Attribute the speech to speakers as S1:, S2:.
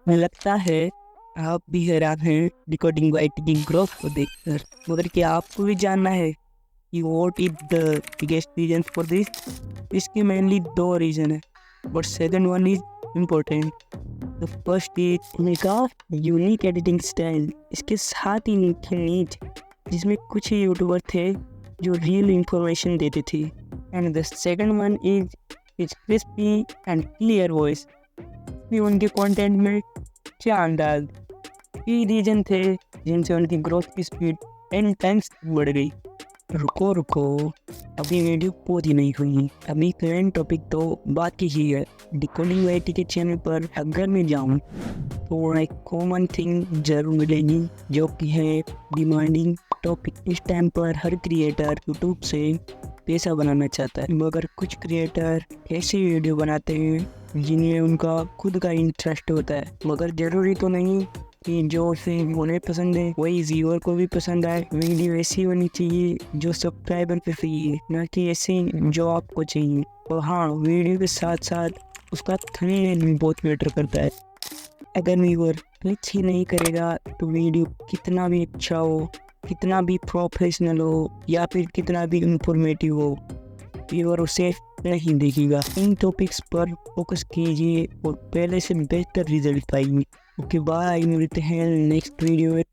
S1: मुझे लगता है आप भी हैरान हैं डिकोडिंग वाइट की ग्रोथ को देखकर, मगर क्या आपको भी जानना है कि what is the biggest reason for this? इसके मेनली दो रीजन है, but second one is important. The first is उनका यूनिक एडिटिंग स्टाइल, इसके साथ ही नीचे नीच जिसमें कुछ ही यूट्यूबर थे जो रियल इंफॉर्मेशन देते थे। And the second one is crispy and clear voice. भी उनके कंटेंट में क्या अंदाज, ये रीजन थे जिनसे उनकी ग्रोथ की स्पीड 10 टाइम्स बढ़ गई। रुको रुको, अभी वीडियो पूरी नहीं हुई, अभी करंट टॉपिक तो बाकी ही है। डिकोडिंग वाइटी के चैनल पर अगर मैं जाऊँ तो एक कॉमन थिंग जरूर मिलेगी, जो कि है डिमांडिंग टॉपिक। इस टाइम पर हर क्रिएटर यूट्यूब से पैसा बनाना चाहता है, मगर कुछ क्रिएटर ऐसी वीडियो बनाते हैं जिन्हें उनका खुद का इंटरेस्ट होता है, मगर ज़रूरी तो नहीं कि जो उसे उन्हें पसंद है वही व्यूअर को भी पसंद आए। वीडियो ऐसी होनी चाहिए जो सब्सक्राइबर पे चाहिए, ना कि ऐसी जो आपको चाहिए। और हाँ, वीडियो के साथ साथ उसका थंबनेल भी बहुत मैटर करता है। अगर व्यूअर क्लिक ही नहीं करेगा तो वीडियो कितना भी अच्छा हो, कितना भी प्रोफेशनल हो, या फिर कितना भी इंफॉर्मेटिव हो, व्यूअर उसे नहीं देखेगा। इन टॉपिक्स पर फोकस कीजिए और पहले से बेहतर रिजल्ट पाइए। ओके बाय, मिलते हैं नेक्स्ट वीडियो में।